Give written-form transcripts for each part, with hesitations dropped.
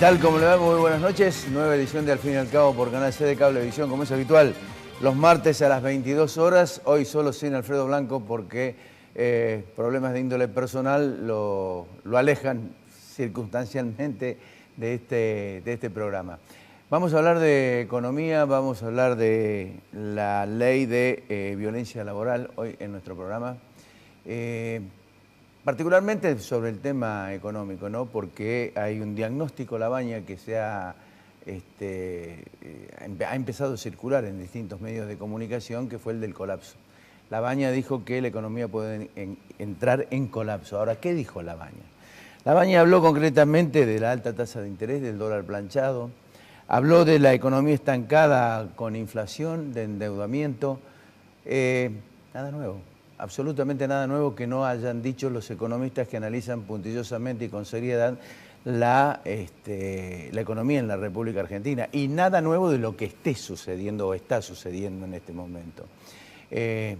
tal? ¿Cómo le va? Muy buenas noches. Nueva edición de Al fin y al cabo por Canal C de Cablevisión, como es habitual, los martes a las 22 horas. Hoy solo sin Alfredo Blanco porque problemas de índole personal lo alejan circunstancialmente de este programa. Vamos a hablar de economía, vamos a hablar de la ley de violencia laboral hoy en nuestro programa. Particularmente sobre el tema económico, ¿no? Porque hay un diagnóstico Labaña que ha empezado a circular en distintos medios de comunicación, que fue el del colapso. Labaña dijo que la economía puede entrar en colapso. Ahora, ¿qué dijo Labaña? Labaña habló concretamente de la alta tasa de interés, del dólar planchado, habló de la economía estancada con inflación, de endeudamiento. Nada nuevo. Absolutamente nada nuevo que no hayan dicho los economistas que analizan puntillosamente y con seriedad la economía en la República Argentina. Y nada nuevo de lo que esté sucediendo o está sucediendo en este momento.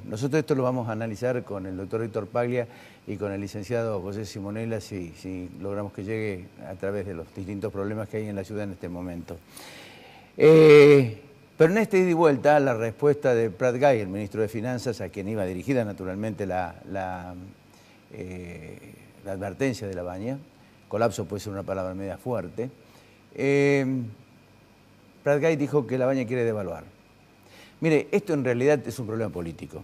Nosotros esto lo vamos a analizar con el doctor Héctor Paglia y con el licenciado José Simonella si logramos que llegue a través de los distintos problemas que hay en la ciudad en este momento. Pero en esta ida y vuelta, la respuesta de Prat Gai, el ministro de Finanzas, a quien iba dirigida naturalmente la advertencia de Labaña, colapso puede ser una palabra media fuerte, Prat Gai dijo que Labaña quiere devaluar. Mire, esto en realidad es un problema político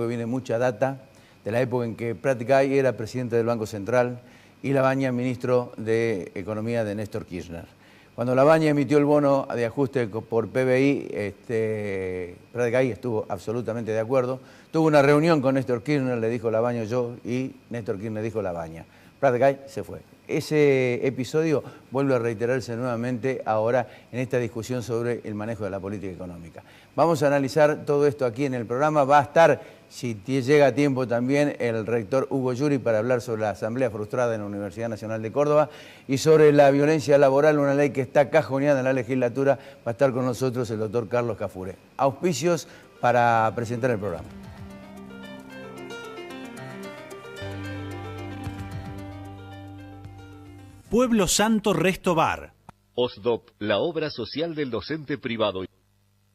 que viene mucha data de la época en que Prat Gai era presidente del Banco Central y Labaña ministro de Economía de Néstor Kirchner. Cuando Labaña emitió el bono de ajuste por PBI, Prat Gai estuvo absolutamente de acuerdo. Tuvo una reunión con Néstor Kirchner, le dijo Labaña yo, y Néstor Kirchner dijo Labaña. Prat Gai se fue. Ese episodio vuelve a reiterarse nuevamente ahora en esta discusión sobre el manejo de la política económica. Vamos a analizar todo esto aquí en el programa. Va a estar, si llega a tiempo también, el rector Hugo Yuri para hablar sobre la asamblea frustrada en la Universidad Nacional de Córdoba y sobre la violencia laboral, una ley que está cajoneada en la legislatura. Va a estar con nosotros el doctor Carlos Cafure. Auspicios para presentar el programa. Pueblo Santo Resto Bar. OSDOP, la obra social del docente privado.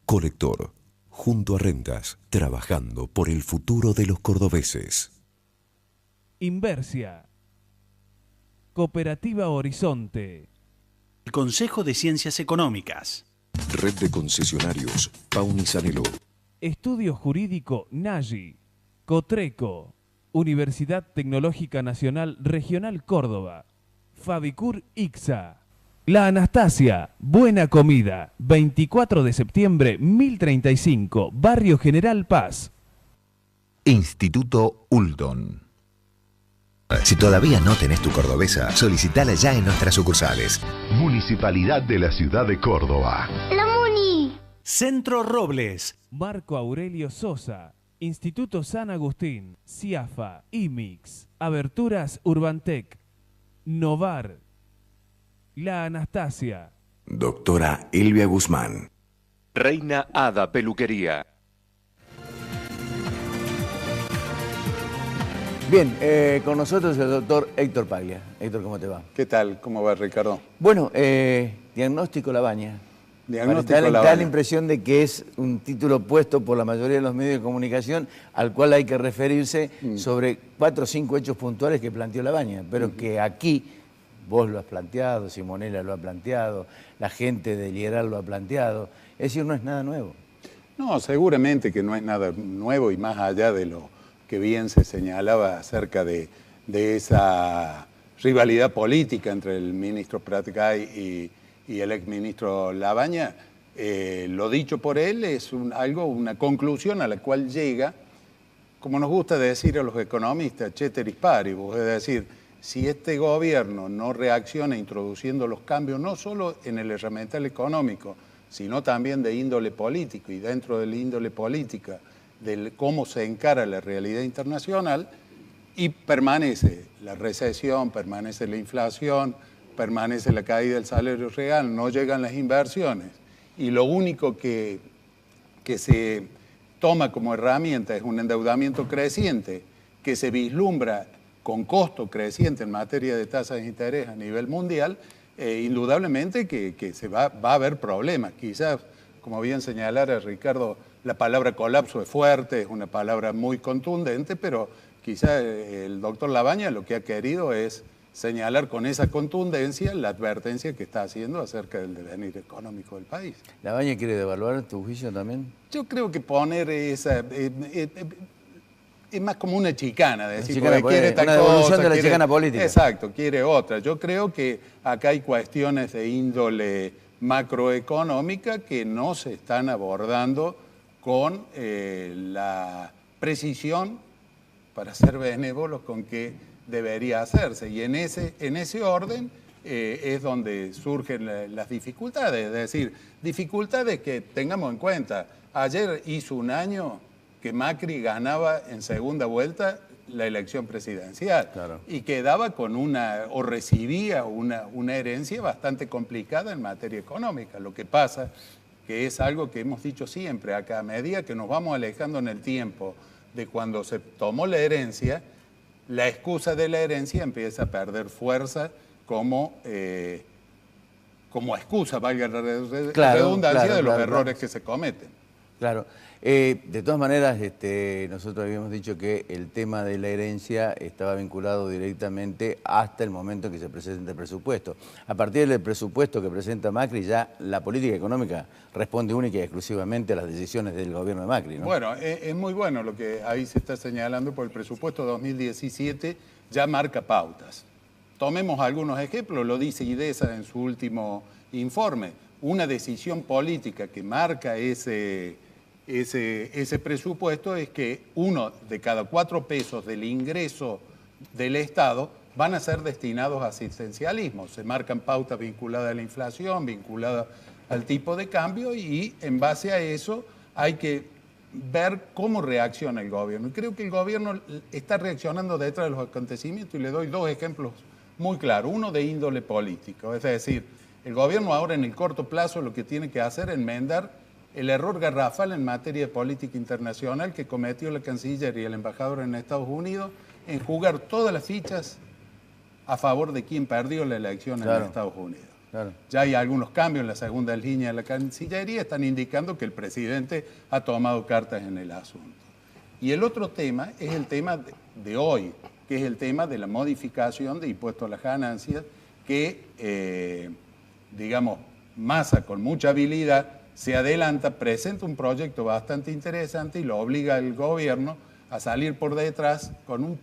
Colector, junto a Rentas, trabajando por el futuro de los cordobeses. Inversia. Cooperativa Horizonte. El Consejo de Ciencias Económicas. Red de concesionarios, Pauni Sanelo. Estudio Jurídico Nagi. Cotreco. Universidad Tecnológica Nacional Regional Córdoba. Fabicur Ixa. La Anastasia, buena comida, 24 de septiembre 1035, Barrio General Paz. Instituto Uldon. Si todavía no tenés tu cordobesa, solicitala ya en nuestras sucursales. Municipalidad de la Ciudad de Córdoba. ¡La Muni! Centro Robles. Marco Aurelio Sosa. Instituto San Agustín. CIAFA. IMIX. Aberturas Urbantec. Novar. La Anastasia. Doctora Elvia Guzmán. Reina Hada Peluquería. Bien, con nosotros el doctor Héctor Paglia. Héctor, ¿cómo te va? ¿Qué tal? ¿Cómo va, Ricardo? Bueno, diagnóstico Labaña. Diagnóstico Da Labaña. la impresión de que es un título puesto por la mayoría de los medios de comunicación al cual hay que referirse sobre 4 o 5 hechos puntuales que planteó Labaña, pero que aquí vos lo has planteado, Simonella lo ha planteado, la gente de Liderar lo ha planteado. Es decir, no es nada nuevo. No, seguramente que no es nada nuevo y más allá de lo que bien se señalaba acerca de esa rivalidad política entre el ministro Prat Gai y el exministro Labaña, lo dicho por él es una conclusión a la cual llega, como nos gusta decir a los economistas, ceteris paribus, es decir, si este gobierno no reacciona introduciendo los cambios, no solo en el herramental económico, sino también de índole político y dentro de la índole política, de cómo se encara la realidad internacional, y permanece la recesión, permanece la inflación, permanece la caída del salario real, no llegan las inversiones, y lo único que se toma como herramienta es un endeudamiento creciente que se vislumbra con costo creciente en materia de tasas de interés a nivel mundial, indudablemente que va a haber problemas. Quizás, como bien señalara Ricardo, la palabra colapso es fuerte, es una palabra muy contundente, pero quizás el doctor Labaña lo que ha querido es señalar con esa contundencia la advertencia que está haciendo acerca del devenir económico del país. ¿Labaña quiere devaluar tu juicio también? Yo creo que poner esa... es más como una chicana, de decir, chicana, quiere tal una devolución cosa, de la quiere, chicana política. Exacto, quiere otra. Yo creo que acá hay cuestiones de índole macroeconómica que no se están abordando con la precisión, para ser benévolos, con que debería hacerse. Y en ese orden es donde surgen las dificultades. Es decir, dificultades que tengamos en cuenta. Ayer hizo un año que Macri ganaba en segunda vuelta la elección presidencial. Claro. Y quedaba con o recibía una herencia bastante complicada en materia económica. Lo que pasa que es algo que hemos dicho siempre acá, a medida que nos vamos alejando en el tiempo de cuando se tomó la herencia, la excusa de la herencia empieza a perder fuerza como excusa, valga la redundancia, de los errores que se cometen. Claro. De todas maneras, nosotros habíamos dicho que el tema de la herencia estaba vinculado directamente hasta el momento en que se presenta el presupuesto. A partir del presupuesto que presenta Macri, ya la política económica responde única y exclusivamente a las decisiones del gobierno de Macri, ¿no? Bueno, es muy bueno lo que ahí se está señalando, por el presupuesto 2017 ya marca pautas. Tomemos algunos ejemplos, lo dice IDESA en su último informe. Una decisión política que marca ese presupuesto es que 1 de cada 4 pesos del ingreso del Estado van a ser destinados a asistencialismo. Se marcan pautas vinculadas a la inflación, vinculadas al tipo de cambio, y en base a eso hay que ver cómo reacciona el gobierno. Y creo que el gobierno está reaccionando detrás de los acontecimientos, y le doy 2 ejemplos muy claros. Uno de índole político, es decir, el gobierno ahora en el corto plazo lo que tiene que hacer es enmendar el error garrafal en materia de política internacional que cometió la canciller y el embajador en Estados Unidos en jugar todas las fichas a favor de quien perdió la elección en Estados Unidos. Claro. Ya hay algunos cambios en la segunda línea de la Cancillería, están indicando que el presidente ha tomado cartas en el asunto. Y el otro tema es el tema de hoy, que es el tema de la modificación de impuestos a las ganancias, que, digamos, Massa con mucha habilidad se adelanta, presenta un proyecto bastante interesante y lo obliga al gobierno a salir por detrás con un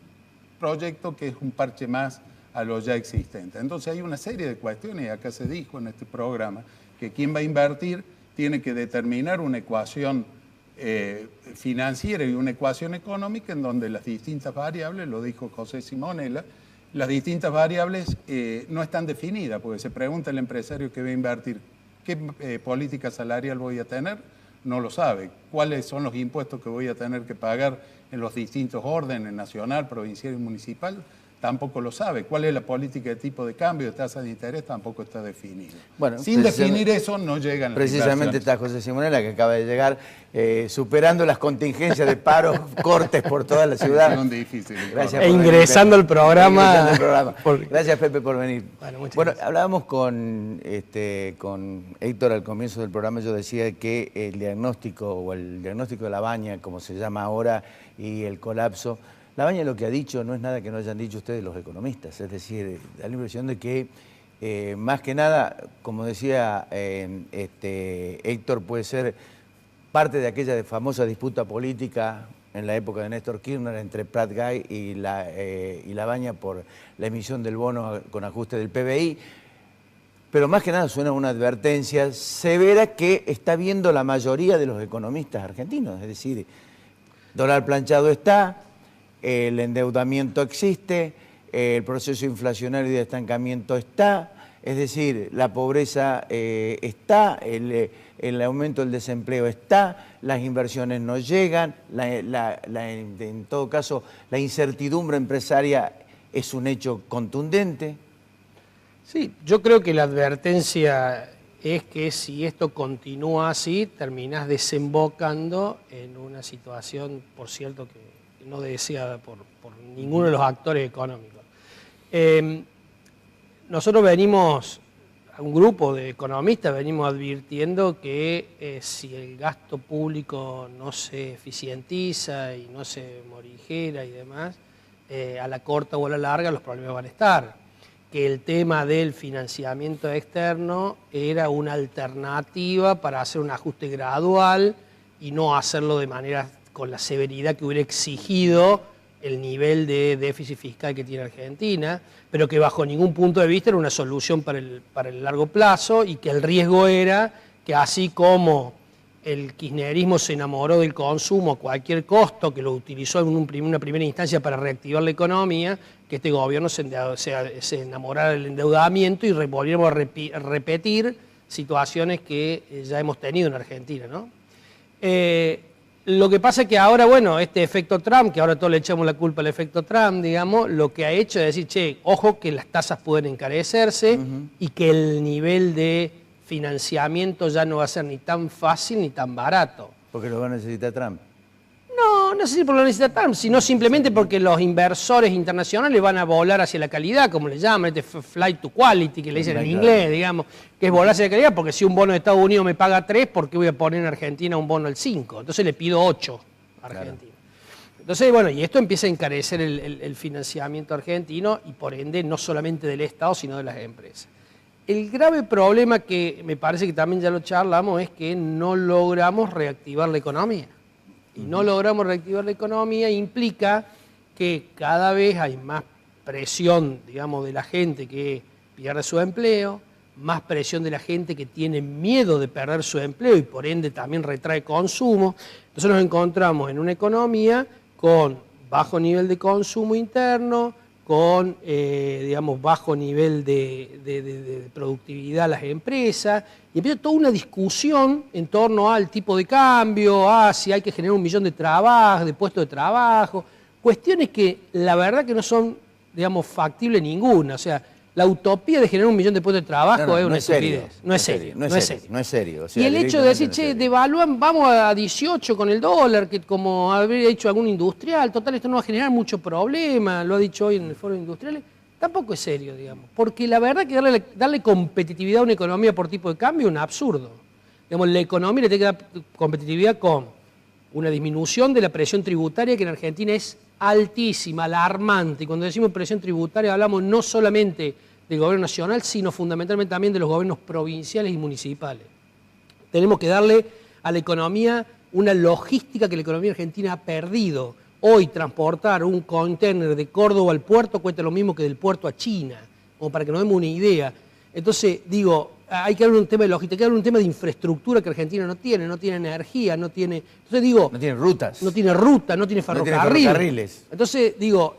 proyecto que es un parche más a lo ya existente. Entonces hay una serie de cuestiones, y acá se dijo en este programa, que quien va a invertir tiene que determinar una ecuación financiera y una ecuación económica en donde las distintas variables, lo dijo José Simonella, las distintas variables no están definidas, porque se pregunta el empresario que va a invertir, ¿qué política salarial voy a tener? No lo sabe. ¿Cuáles son los impuestos que voy a tener que pagar en los distintos órdenes, nacional, provincial y municipal? Tampoco lo sabe. ¿Cuál es la política de tipo de cambio, de tasa de interés? Tampoco está definida. Bueno, sin definir eso no llegan las precisamente está José Simonella, que acaba de llegar, superando las contingencias de paros, cortes por toda la ciudad. Difícil, gracias ingresando al programa. Gracias, Pepe, por venir. Bueno, hablábamos con Héctor al comienzo del programa. Yo decía que el diagnóstico de Labaña, como se llama ahora, y el colapso, Labaña lo que ha dicho no es nada que no hayan dicho ustedes los economistas, es decir, da la impresión de que más que nada, como decía Héctor, puede ser parte de aquella famosa disputa política en la época de Néstor Kirchner entre Prat Gay y Labaña por la emisión del bono con ajuste del PBI, pero más que nada suena una advertencia severa que está viendo la mayoría de los economistas argentinos, es decir, dólar planchado está, el endeudamiento existe, el proceso inflacionario y de estancamiento está, es decir, la pobreza está, el aumento del desempleo está, las inversiones no llegan, en todo caso la incertidumbre empresaria es un hecho contundente. Sí, yo creo que la advertencia es que si esto continúa así, terminás desembocando en una situación, por cierto, que no deseada por ninguno de los actores económicos. Nosotros venimos un grupo de economistas venimos advirtiendo que si el gasto público no se eficientiza y no se morigera y demás, a la corta o a la larga los problemas van a estar. Que el tema del financiamiento externo era una alternativa para hacer un ajuste gradual y no hacerlo de manera con la severidad que hubiera exigido el nivel de déficit fiscal que tiene Argentina, pero que bajo ningún punto de vista era una solución para el largo plazo y que el riesgo era que así como el kirchnerismo se enamoró del consumo a cualquier costo, que lo utilizó en una primera instancia para reactivar la economía, que este gobierno se enamorara del endeudamiento y volviéramos a repetir situaciones que ya hemos tenido en Argentina, ¿no? Lo que pasa es que ahora, bueno, este efecto Trump, que ahora todos le echamos la culpa al efecto Trump, digamos, lo que ha hecho es decir, che, ojo que las tasas pueden encarecerse y que el nivel de financiamiento ya no va a ser ni tan fácil ni tan barato. Porque lo va a necesitar Trump. No sé si por lo necesita Trump, sino simplemente porque los inversores internacionales van a volar hacia la calidad, como le llaman, este flight to quality, que le dicen en inglés, digamos, que es volar hacia la calidad, porque si un bono de Estados Unidos me paga 3, ¿por qué voy a poner en Argentina un bono al 5? Entonces le pido 8 a Argentina. Claro. Entonces, bueno, y esto empieza a encarecer el financiamiento argentino y por ende no solamente del Estado, sino de las empresas. El grave problema que me parece que también ya lo charlamos es que no logramos reactivar la economía. Y no logramos reactivar la economía implica que cada vez hay más presión, digamos, de la gente que pierde su empleo, más presión de la gente que tiene miedo de perder su empleo y por ende también retrae consumo. Entonces nos encontramos en una economía con bajo nivel de consumo interno, con, digamos, bajo nivel de productividad las empresas, y empieza toda una discusión en torno al tipo de cambio, a si hay que generar 1 millón de puestos de trabajo, cuestiones que la verdad que no son, digamos, factibles ninguna. O sea, la utopía de generar 1 millón de puestos de trabajo es una estupidez. No es serio. O sea, y el hecho de decir, che, devalúan, vamos a 18 con el dólar, que como habría hecho algún industrial, total, esto no va a generar mucho problema, lo ha dicho hoy en el foro industrial, tampoco es serio, digamos. Porque la verdad que darle competitividad a una economía por tipo de cambio es un absurdo. Digamos, la economía le tiene que dar competitividad con una disminución de la presión tributaria, que en Argentina es altísima, alarmante. Y cuando decimos presión tributaria hablamos no solamente del gobierno nacional, sino fundamentalmente también de los gobiernos provinciales y municipales. Tenemos que darle a la economía una logística que la economía argentina ha perdido. Hoy transportar un contenedor de Córdoba al puerto cuesta lo mismo que del puerto a China, como para que nos demos una idea. Entonces, digo, hay que hablar de un tema de logística, hay que hablar de un tema de infraestructura que Argentina no tiene energía, no tiene... Entonces digo... No tiene rutas. No tiene ruta, no tiene ferrocarril. No tiene ferrocarriles. Entonces, digo,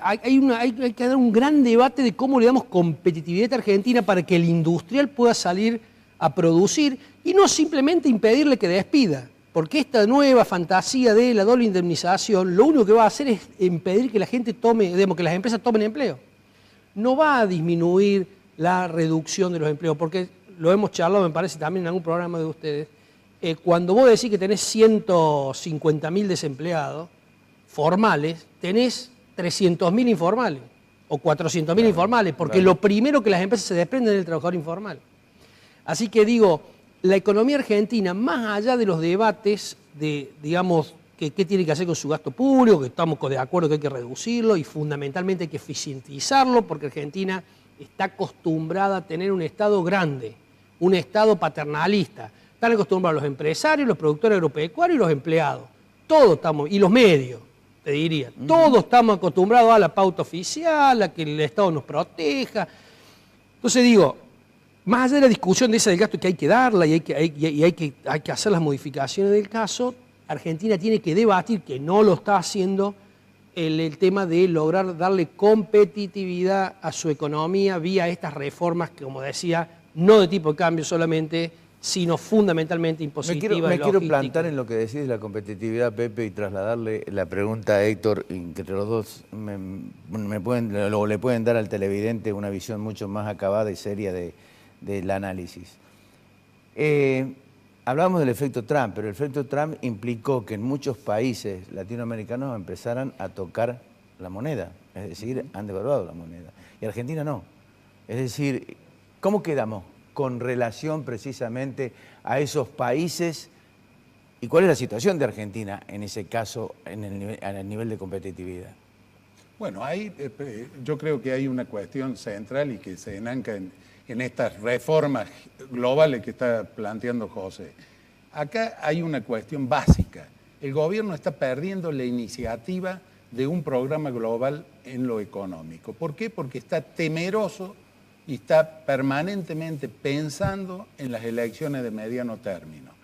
hay que dar un gran debate de cómo le damos competitividad a Argentina para que el industrial pueda salir a producir y no simplemente impedirle que despida. Porque esta nueva fantasía de la doble indemnización lo único que va a hacer es impedir que la gente tome, digamos, que las empresas tomen empleo. No va a disminuir la reducción de los empleos, porque lo hemos charlado, me parece, también en algún programa de ustedes. Cuando vos decís que tenés 150.000 desempleados formales, tenés 300.000 informales o 400.000 informales, porque lo primero que las empresas se desprenden es del trabajador informal. Así que digo, la economía argentina, más allá de los debates de, digamos, qué tiene que hacer con su gasto público, que estamos de acuerdo que hay que reducirlo y fundamentalmente hay que eficientizarlo, porque Argentina está acostumbrada a tener un Estado grande, un Estado paternalista. Están acostumbrados los empresarios, los productores agropecuarios y los empleados. Todos estamos, y los medios, te diría. Todos estamos acostumbrados a la pauta oficial, a que el Estado nos proteja. Entonces digo, más allá de la discusión de esa del gasto que hay que darla y hay que hacer las modificaciones del caso, Argentina tiene que debatir, que no lo está haciendo, el tema de lograr darle competitividad a su economía vía estas reformas que, como decía, no de tipo de cambio solamente, sino fundamentalmente impositivas. Me quiero plantar en lo que decís de la competitividad, Pepe, y trasladarle la pregunta a Héctor, que entre los dos le pueden dar al televidente una visión mucho más acabada y seria del análisis. Hablamos del efecto Trump, pero el efecto Trump implicó que en muchos países latinoamericanos empezaran a tocar la moneda, es decir, han devaluado la moneda. Y Argentina no. Es decir, ¿Cómo quedamos con relación precisamente a esos países? ¿Y cuál es la situación de Argentina en ese caso, en el nivel de competitividad? Bueno, yo creo que hay una cuestión central y que se enanca en estas reformas globales que está planteando José. Acá hay una cuestión básica. El gobierno está perdiendo la iniciativa de un programa global en lo económico. ¿Por qué? Porque está temeroso y está permanentemente pensando en las elecciones de mediano término.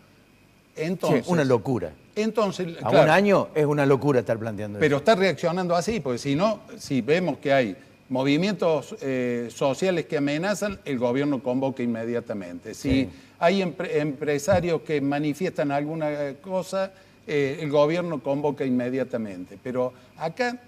Entonces, sí, una locura. Entonces, a un año es una locura estar planteando pero eso. está reaccionando así, porque si no, si vemos que hay movimientos sociales que amenazan, el gobierno convoca inmediatamente. Si hay empresarios que manifiestan alguna cosa, el gobierno convoca inmediatamente. Pero acá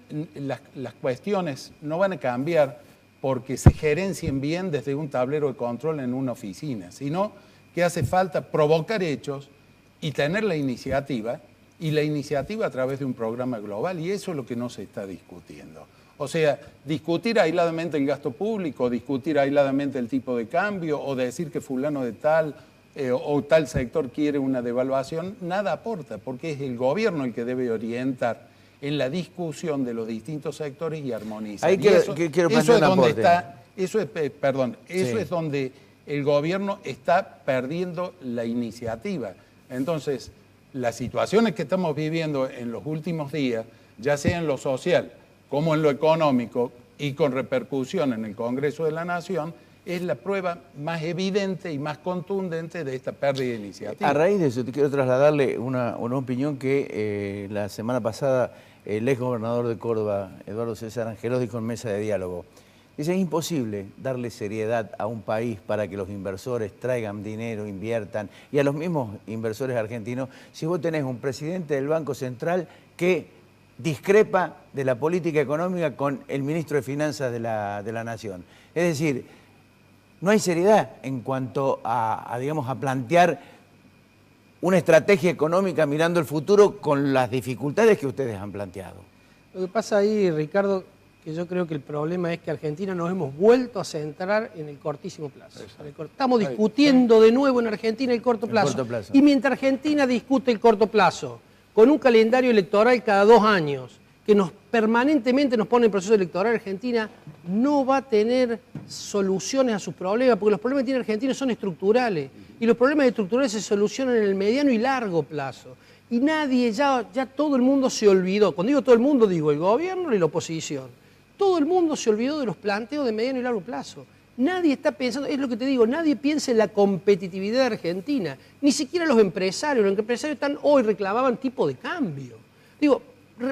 las cuestiones no van a cambiar porque se gerencien bien desde un tablero de control en una oficina, sino que hace falta provocar hechos y tener la iniciativa, y la iniciativa a través de un programa global, y eso es lo que no se está discutiendo. O sea, discutir aisladamente el gasto público, discutir aisladamente el tipo de cambio, o decir que fulano de tal o tal sector quiere una devaluación, nada aporta, porque es el gobierno el que debe orientar en la discusión de los distintos sectores y armonizar. Ahí quiero plantear un aporte. Eso es donde el gobierno está perdiendo la iniciativa. Entonces, las situaciones que estamos viviendo en los últimos días, ya sea en lo social como en lo económico y con repercusión en el Congreso de la Nación, es la prueba más evidente y más contundente de esta pérdida de iniciativa. A raíz de eso, te quiero trasladarle una opinión que la semana pasada el ex gobernador de Córdoba, Eduardo César Angelós, dijo en mesa de diálogo. Dice, es imposible darle seriedad a un país para que los inversores traigan dinero, inviertan, y a los mismos inversores argentinos, si vos tenés un presidente del Banco Central que discrepa de la política económica con el ministro de Finanzas de la Nación. Es decir, no hay seriedad en cuanto digamos, a plantear una estrategia económica mirando el futuro con las dificultades que ustedes han planteado. Lo que pasa ahí, Ricardo, que yo creo que el problema es que Argentina nos hemos vuelto a centrar en el cortísimo plazo. Estamos discutiendo de nuevo en Argentina el corto plazo. Y mientras Argentina discute el corto plazo, con un calendario electoral cada 2 años, que permanentemente nos pone en proceso electoral, Argentina no va a tener soluciones a sus problemas, porque los problemas que tiene Argentina son estructurales, y los problemas estructurales se solucionan en el mediano y largo plazo. Y nadie, ya todo el mundo se olvidó, cuando digo todo el mundo digo el gobierno y la oposición, todo el mundo se olvidó de los planteos de mediano y largo plazo. Nadie está pensando, es lo que te digo, nadie piensa en la competitividad de Argentina, ni siquiera los empresarios hoy reclamaban tipo de cambio. Digo,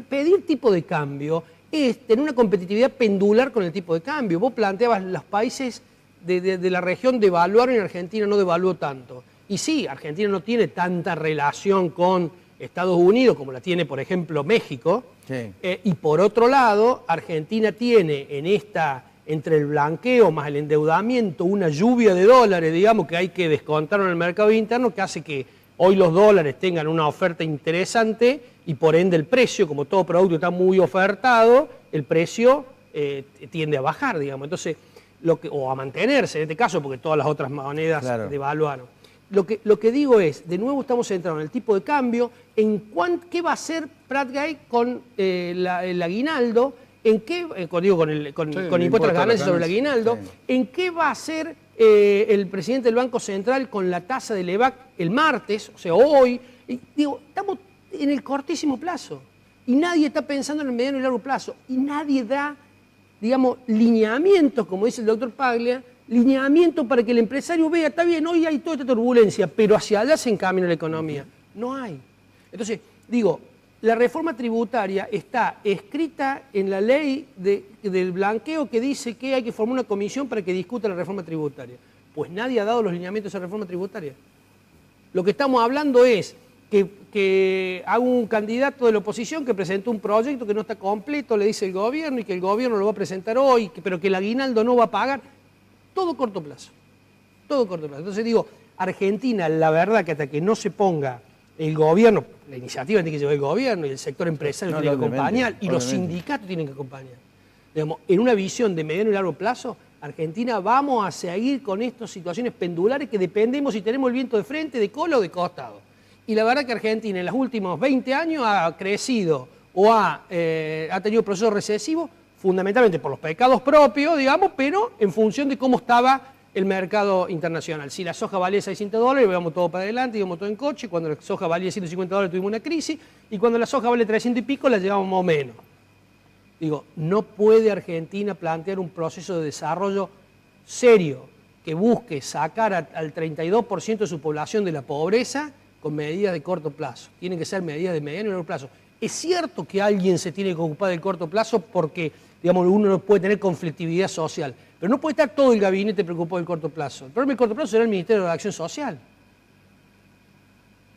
pedir tipo de cambio es tener una competitividad pendular con el tipo de cambio. Vos planteabas los países de la región devaluaron y Argentina no devaluó tanto. Y sí, Argentina no tiene tanta relación con Estados Unidos como la tiene, por ejemplo, México. Sí. Y por otro lado, Argentina tiene entre el blanqueo más el endeudamiento, una lluvia de dólares, digamos, que hay que descontar en el mercado interno, que hace que hoy los dólares tengan una oferta interesante y por ende el precio, como todo producto está muy ofertado, el precio tiende a bajar, digamos. Entonces, o a mantenerse en este caso, porque todas las otras monedas devaluaron. Lo que digo es, de nuevo estamos centrados en el tipo de cambio, en qué va a hacer Prat Gay con el aguinaldo, con impuestos a las ganancias sobre el aguinaldo, en qué va a hacer el presidente del Banco Central con la tasa del EVAC el martes, o sea, hoy. Digo, estamos en el cortísimo plazo y nadie está pensando en el mediano y largo plazo y nadie da, digamos, lineamientos, como dice el doctor Paglia, lineamiento para que el empresario vea, está bien, hoy hay toda esta turbulencia, pero hacia allá se encamina la economía. No hay. Entonces, digo, la reforma tributaria está escrita en la ley del blanqueo que dice que hay que formar una comisión para que discuta la reforma tributaria. Pues nadie ha dado los lineamientos a esa reforma tributaria. Lo que estamos hablando es que haga un candidato de la oposición que presentó un proyecto que no está completo, le dice el gobierno, y que el gobierno lo va a presentar hoy, pero que el aguinaldo no va a pagar. Todo corto plazo. Todo corto plazo. Entonces digo, Argentina, la verdad que hasta que no se ponga el gobierno, la iniciativa tiene que llevar el gobierno y el sector empresario tiene que acompañar y los sindicatos tienen que acompañar. Digamos, en una visión de mediano y largo plazo, Argentina, vamos a seguir con estas situaciones pendulares que dependemos si tenemos el viento de frente, de cola o de costado. Y la verdad que Argentina en los últimos 20 años ha crecido o ha tenido procesos recesivos, fundamentalmente por los pecados propios, digamos, pero en función de cómo estaba el mercado internacional. Si la soja valía $600, íbamos todo para adelante, íbamos todo en coche. Cuando la soja valía $150 tuvimos una crisis, y cuando la soja vale 300 y pico la llevamos más o menos. Digo, no puede Argentina plantear un proceso de desarrollo serio que busque sacar al 32% de su población de la pobreza con medidas de corto plazo. Tienen que ser medidas de mediano y largo plazo. Es cierto que alguien se tiene que ocupar del corto plazo porque, digamos, uno no puede tener conflictividad social, pero no puede estar todo el gabinete preocupado del corto plazo. El problema del corto plazo será el Ministerio de Acción Social,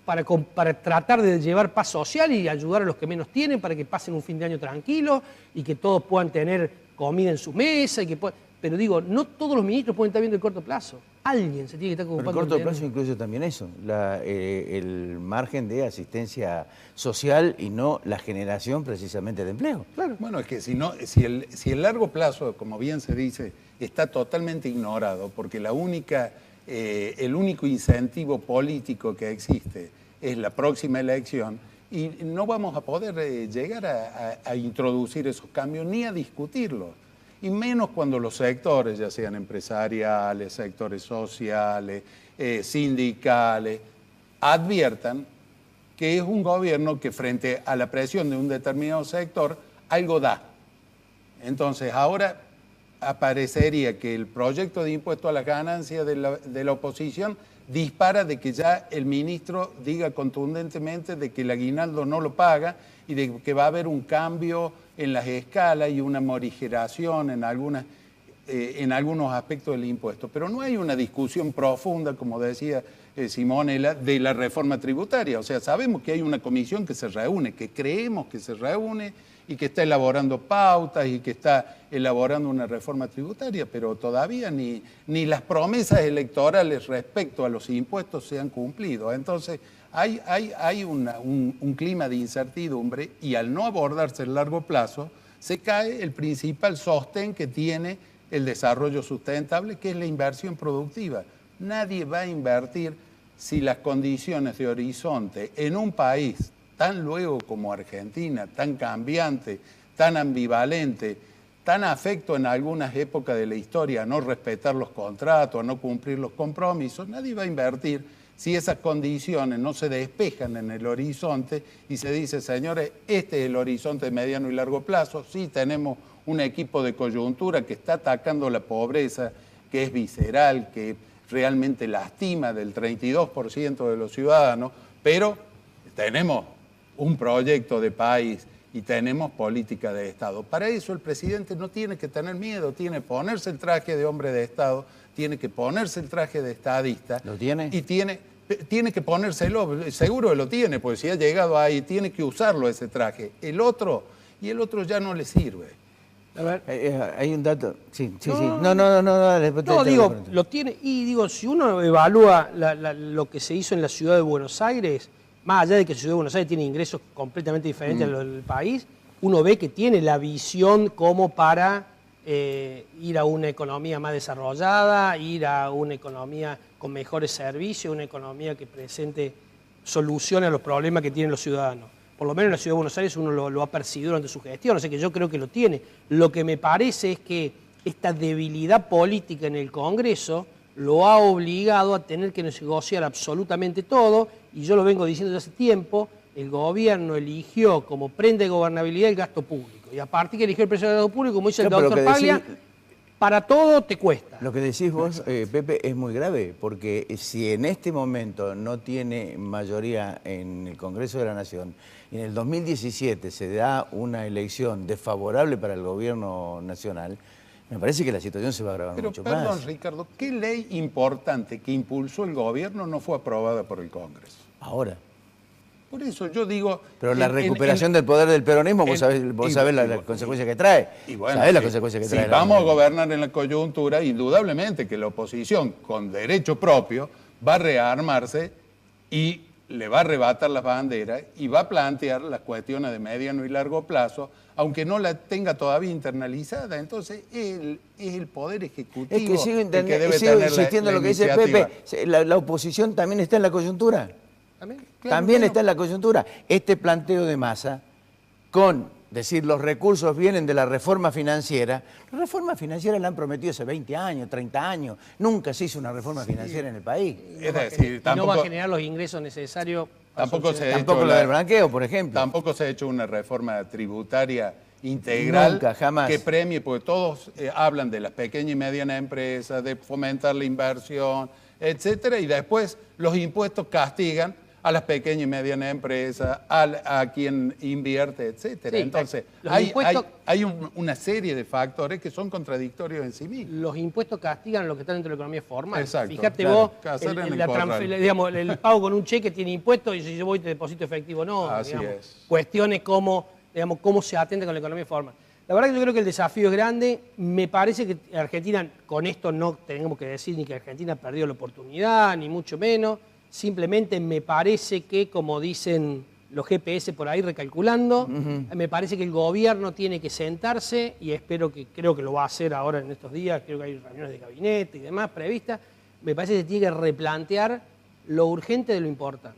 para tratar de llevar paz social y ayudar a los que menos tienen, para que pasen un fin de año tranquilo y que todos puedan tener comida en su mesa. Pero digo, no todos los ministros pueden estar viendo el corto plazo. Alguien se tiene que estar ocupando. Pero el corto plazo incluye también eso, el margen de asistencia social y no la generación precisamente de empleo. Claro. Bueno, es que si el largo plazo, como bien se dice, está totalmente ignorado, porque el único incentivo político que existe es la próxima elección, y no vamos a poder llegar a introducir esos cambios ni a discutirlos. Y menos cuando los sectores, ya sean empresariales, sectores sociales, sindicales, adviertan que es un gobierno que frente a la presión de un determinado sector, algo da. Entonces ahora aparecería que el proyecto de impuesto a la ganancia de la oposición dispara de que ya el ministro diga contundentemente de que el aguinaldo no lo paga y de que va a haber un cambio en las escalas y una morigeración en algunos aspectos del impuesto. Pero no hay una discusión profunda, como decía Simonella, de la reforma tributaria. O sea, sabemos que hay una comisión que se reúne, que creemos que se reúne y que está elaborando pautas y que está elaborando una reforma tributaria, pero todavía ni las promesas electorales respecto a los impuestos se han cumplido. Entonces, hay un clima de incertidumbre, y al no abordarse el largo plazo, se cae el principal sostén que tiene el desarrollo sustentable, que es la inversión productiva. Nadie va a invertir si las condiciones de horizonte en un país tan luego como Argentina, tan cambiante, tan ambivalente, tan afecto en algunas épocas de la historia a no respetar los contratos, a no cumplir los compromisos, nadie va a invertir si esas condiciones no se despejan en el horizonte y se dice, señores, este es el horizonte de mediano y largo plazo. Sí, tenemos un equipo de coyuntura que está atacando la pobreza, que es visceral, que realmente lastima del 32% de los ciudadanos, pero tenemos un proyecto de país y tenemos política de Estado. Para eso el presidente no tiene que tener miedo, tiene que ponerse el traje de hombre de Estado, tiene que ponerse el traje de estadista. ¿Lo tiene? Y tiene que ponérselo, seguro que lo tiene, porque si ha llegado ahí, tiene que usarlo ese traje. El otro ya no le sirve. A ver. Hay un dato. Sí. No, digo, lo tiene. Y digo, si uno evalúa lo que se hizo en la ciudad de Buenos Aires, más allá de que la ciudad de Buenos Aires tiene ingresos completamente diferentes a los del país, uno ve que tiene la visión como para ir a una economía más desarrollada, ir a una economía con mejores servicios, una economía que presente soluciones a los problemas que tienen los ciudadanos. Por lo menos en la ciudad de Buenos Aires uno lo ha percibido durante su gestión, o sea que yo creo que lo tiene. Lo que me parece es que esta debilidad política en el Congreso lo ha obligado a tener que negociar absolutamente todo, y yo lo vengo diciendo desde hace tiempo, el gobierno eligió como prenda de gobernabilidad el gasto público, y a partir que eligió el precio del gasto público, como dice el doctor Paglia, para todo te cuesta. Lo que decís vos, Pepe, es muy grave, porque si en este momento no tiene mayoría en el Congreso de la Nación, y en el 2017 se da una elección desfavorable para el gobierno nacional, me parece que la situación se va a agravar mucho más. Perdón, Ricardo, ¿qué ley importante que impulsó el gobierno no fue aprobada por el Congreso? Ahora. Por eso yo digo... Pero la recuperación del poder del peronismo, vos sabés la consecuencia que trae. Y bueno, sabés la consecuencia que trae. Si vamos a gobernar en la coyuntura, indudablemente que la oposición, con derecho propio, va a rearmarse y le va a arrebatar las banderas y va a plantear las cuestiones de mediano y largo plazo, aunque no la tenga todavía internalizada. Entonces, es el Poder Ejecutivo Es que sigo, el que debe sigo tener insistiendo en lo que dice iniciativa. Pepe. La oposición también está en la coyuntura. ¿También? También está en la coyuntura. Este planteo de Massa, con decir los recursos vienen de la reforma financiera, la reforma financiera la han prometido hace 20 años, 30 años. Nunca se hizo una reforma financiera en el país. Es decir, no va a generar los ingresos necesarios. Tampoco lo del blanqueo, por ejemplo. Tampoco se ha hecho una reforma tributaria integral. Nunca, jamás. Que premie, porque todos hablan de las pequeñas y medianas empresas, de fomentar la inversión, etcétera, y después los impuestos castigan a las pequeñas y medianas empresas, a quien invierte, etcétera. Sí, entonces, impuestos, hay una serie de factores que son contradictorios en sí mismos. Los impuestos castigan lo que está dentro de la economía formal. Exacto, Fíjate claro, vos, digamos, el pago con un cheque tiene impuestos y si yo voy te deposito efectivo, no. Así digamos, es. Cuestiones como, digamos, cómo se atende con la economía formal. La verdad que yo creo que el desafío es grande. Me parece que Argentina, con esto no tenemos que decir ni que Argentina perdió la oportunidad, ni mucho menos. Simplemente me parece que, como dicen los GPS por ahí recalculando, me parece que el gobierno tiene que sentarse y creo que lo va a hacer ahora en estos días, creo que hay reuniones de gabinete y demás previstas, me parece que tiene que replantear lo urgente de lo importante.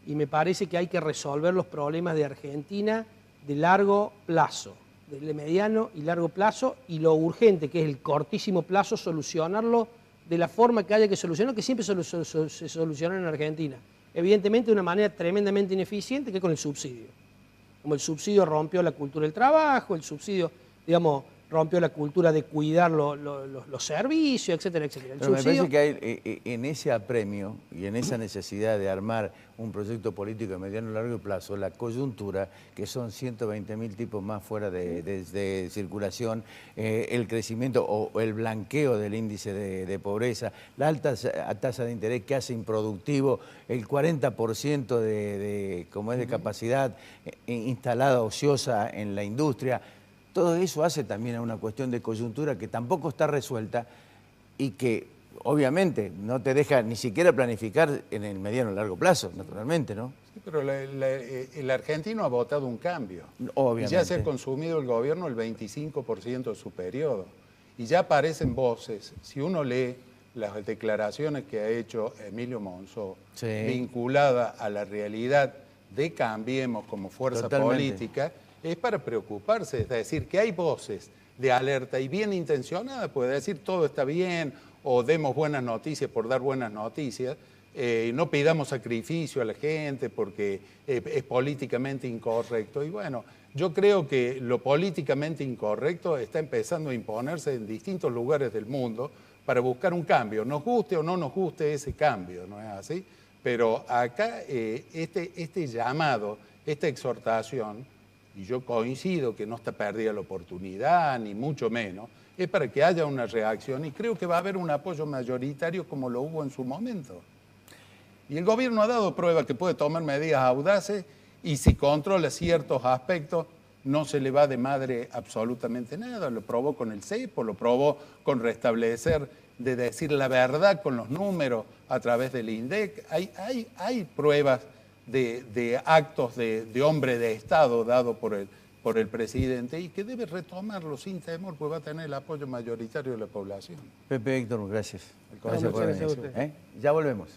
Y me parece que hay que resolver los problemas de Argentina de largo plazo, de mediano y largo plazo, y lo urgente, que es el cortísimo plazo, solucionarlo de la forma que haya que solucionarlo, que siempre se soluciona en Argentina. Evidentemente de una manera tremendamente ineficiente, que es con el subsidio. Como el subsidio rompió la cultura del trabajo, el subsidio, digamos, rompió la cultura de cuidar los servicios, etcétera, etcétera. Pero me parece que hay, en ese apremio y en esa necesidad de armar un proyecto político de mediano y largo plazo, la coyuntura, que son 120.000 tipos más fuera de circulación, el crecimiento o el blanqueo del índice de pobreza, la alta tasa de interés que hace improductivo el 40% de capacidad instalada ociosa en la industria. Todo eso hace también a una cuestión de coyuntura que tampoco está resuelta y que obviamente no te deja ni siquiera planificar en el mediano y largo plazo, naturalmente, ¿no? Sí, pero el argentino ha votado un cambio. Obviamente. Y ya se ha consumido el gobierno el 25% de su periodo. Y ya aparecen voces, si uno lee las declaraciones que ha hecho Emilio Monzó, sí, vinculada a la realidad de Cambiemos como fuerza totalmente política, es para preocuparse, es decir, que hay voces de alerta y bien intencionadas, puede decir todo está bien o demos buenas noticias por dar buenas noticias, no pidamos sacrificio a la gente porque es políticamente incorrecto. Y bueno, yo creo que lo políticamente incorrecto está empezando a imponerse en distintos lugares del mundo para buscar un cambio, nos guste o no nos guste ese cambio, ¿no es así? Pero acá este llamado, esta exhortación, y yo coincido que no está perdida la oportunidad, ni mucho menos, es para que haya una reacción y creo que va a haber un apoyo mayoritario como lo hubo en su momento. Y el gobierno ha dado prueba que puede tomar medidas audaces y si controla ciertos aspectos no se le va de madre absolutamente nada. Lo probó con el cepo, lo probó con restablecer, de decir la verdad con los números a través del INDEC. Hay pruebas de actos de hombre de Estado dado por el presidente y que debe retomarlo sin temor, pues va a tener el apoyo mayoritario de la población. Pepe Héctor, gracias. Gracias por venir. Ya volvemos.